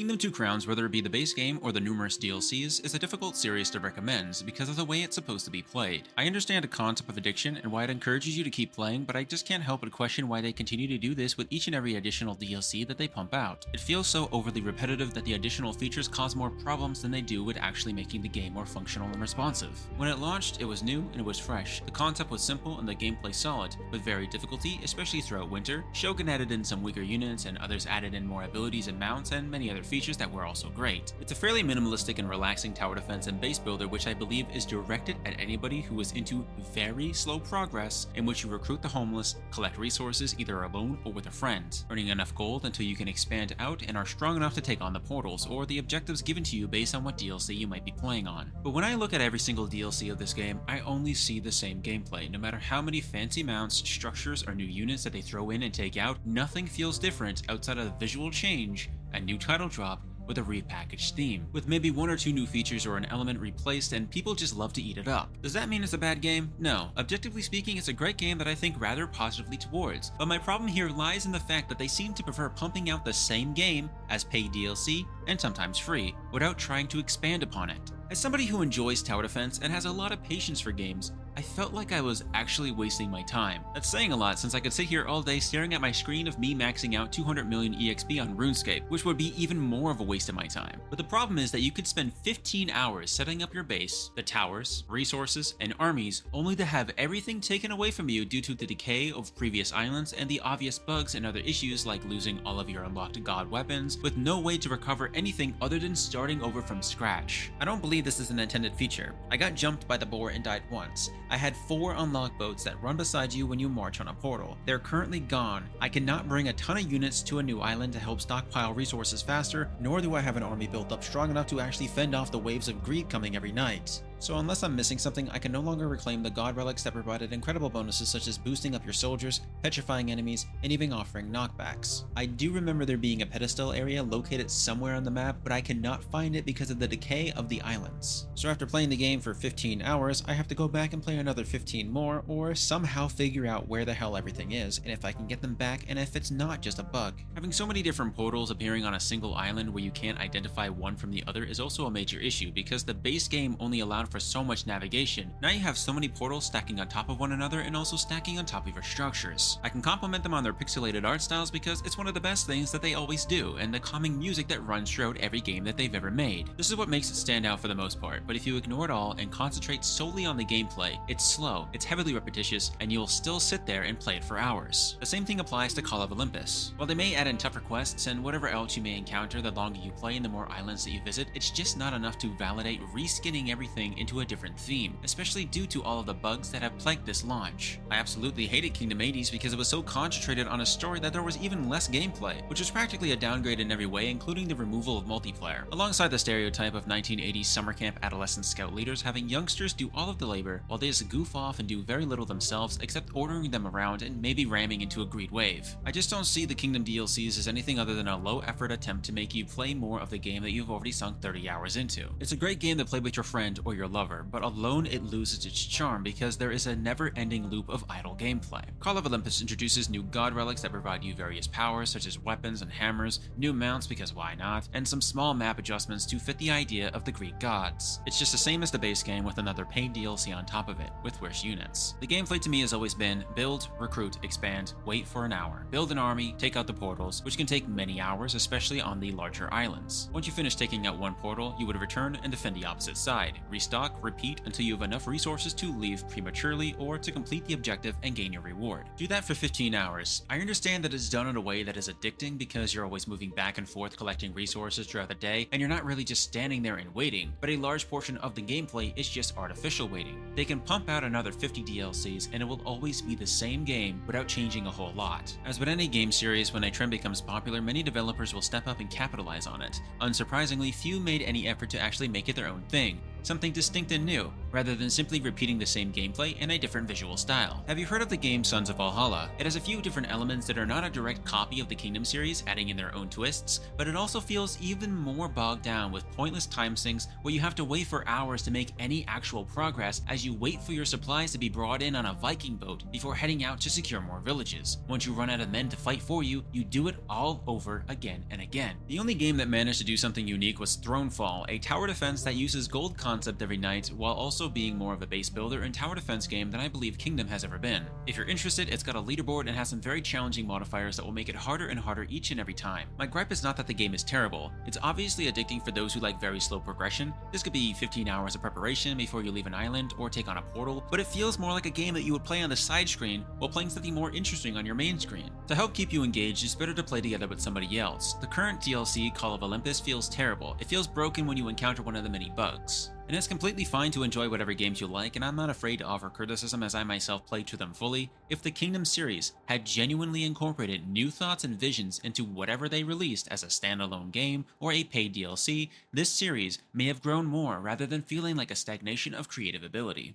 Kingdom 2 Crowns, whether it be the base game or the numerous DLCs, is a difficult series to recommend because of the way it's supposed to be played. I understand the concept of addiction and why it encourages you to keep playing, but I just can't help but question why they continue to do this with each and every additional DLC that they pump out. It feels so overly repetitive that the additional features cause more problems than they do with actually making the game more functional and responsive. When it launched, it was new and it was fresh. The concept was simple and the gameplay solid, with varied difficulty, especially throughout winter. Shogun added in some weaker units and others added in more abilities and mounts and many other features that were also great. It's a fairly minimalistic and relaxing tower defense and base builder, which I believe is directed at anybody who is into very slow progress, in which you recruit the homeless, collect resources either alone or with a friend, earning enough gold until you can expand out and are strong enough to take on the portals or the objectives given to you based on what DLC you might be playing on. But when I look at every single DLC of this game, I only see the same gameplay. No matter how many fancy mounts, structures, or new units that they throw in and take out, nothing feels different outside of the visual change, a new title drop, with a repackaged theme, with maybe one or two new features or an element replaced, and people just love to eat it up. Does that mean it's a bad game? No. Objectively speaking, it's a great game that I think rather positively towards, but my problem here lies in the fact that they seem to prefer pumping out the same game as paid DLC, and sometimes free, without trying to expand upon it. As somebody who enjoys tower defense and has a lot of patience for games, I felt like I was actually wasting my time. That's saying a lot since I could sit here all day staring at my screen of me maxing out 200 million EXP on RuneScape, which would be even more of a waste of my time. But the problem is that you could spend 15 hours setting up your base, the towers, resources, and armies, only to have everything taken away from you due to the decay of previous islands and the obvious bugs and other issues like losing all of your unlocked god weapons, with no way to recover anything other than starting over from scratch. I don't believe this is an intended feature. I got jumped by the boar and died once. I had 4 unlocked boats that run beside you when you march on a portal. They're currently gone. I cannot bring a ton of units to a new island to help stockpile resources faster, nor do I have an army built up strong enough to actually fend off the waves of greed coming every night. So unless I'm missing something, I can no longer reclaim the god relics that provided incredible bonuses such as boosting up your soldiers, petrifying enemies, and even offering knockbacks. I do remember there being a pedestal area located somewhere on the map, but I cannot find it because of the decay of the islands. So after playing the game for 15 hours, I have to go back and play another 15 more, or somehow figure out where the hell everything is, and if I can get them back, and if it's not just a bug. Having so many different portals appearing on a single island where you can't identify one from the other is also a major issue, because the base game only allowed for so much navigation. Now you have so many portals stacking on top of one another and also stacking on top of your structures. I can compliment them on their pixelated art styles because it's one of the best things that they always do, and the calming music that runs throughout every game that they've ever made. This is what makes it stand out for the most part, but if you ignore it all and concentrate solely on the gameplay, it's slow, it's heavily repetitious, and you'll still sit there and play it for hours. The same thing applies to Call of Olympus. While they may add in tougher quests and whatever else you may encounter the longer you play and the more islands that you visit, it's just not enough to validate reskinning everything into a different theme, especially due to all of the bugs that have plagued this launch. I absolutely hated Kingdom 80s because it was so concentrated on a story that there was even less gameplay, which was practically a downgrade in every way, including the removal of multiplayer. Alongside the stereotype of 1980s summer camp adolescent scout leaders having youngsters do all of the labor while they just goof off and do very little themselves except ordering them around and maybe ramming into a greed wave. I just don't see the Kingdom DLCs as anything other than a low effort attempt to make you play more of the game that you've already sunk 30 hours into. It's a great game to play with your friend or your lover, but alone it loses its charm because there is a never-ending loop of idle gameplay. Call of Olympus introduces new god relics that provide you various powers such as weapons and hammers, new mounts because why not, and some small map adjustments to fit the idea of the Greek gods. It's just the same as the base game with another paid DLC on top of it, with worse units. The gameplay to me has always been build, recruit, expand, wait for an hour, build an army, take out the portals, which can take many hours, especially on the larger islands. Once you finish taking out one portal, you would return and defend the opposite side, restock, repeat until you have enough resources to leave prematurely or to complete the objective and gain your reward. Do that for 15 hours. I understand that it's done in a way that is addicting because you're always moving back and forth collecting resources throughout the day and you're not really just standing there and waiting, but a large portion of the gameplay is just artificial waiting. They can pump out another 50 DLCs and it will always be the same game without changing a whole lot. As with any game series, when a trend becomes popular, many developers will step up and capitalize on it. Unsurprisingly, few made any effort to actually make it their own thing, something distinct and new. rather than simply repeating the same gameplay in a different visual style. Have you heard of the game Sons of Valhalla? It has a few different elements that are not a direct copy of the Kingdom series, adding in their own twists, but it also feels even more bogged down with pointless time sinks where you have to wait for hours to make any actual progress as you wait for your supplies to be brought in on a Viking boat before heading out to secure more villages. Once you run out of men to fight for you, you do it all over again and again. The only game that managed to do something unique was Thronefall, a tower defense that uses gold concept every night while also being more of a base builder and tower defense game than I believe Kingdom has ever been. If you're interested, it's got a leaderboard and has some very challenging modifiers that will make it harder and harder each and every time. My gripe is not that the game is terrible. It's obviously addicting for those who like very slow progression. This could be 15 hours of preparation before you leave an island or take on a portal, but it feels more like a game that you would play on the side screen while playing something more interesting on your main screen. To help keep you engaged, it's better to play together with somebody else. The current DLC, Call of Olympus, feels terrible. It feels broken when you encounter one of the many bugs. And it's completely fine to enjoy whatever games you like, and I'm not afraid to offer criticism as I myself played through them fully. If the Kingdom series had genuinely incorporated new thoughts and visions into whatever they released as a standalone game or a paid DLC, this series may have grown more rather than feeling like a stagnation of creative ability.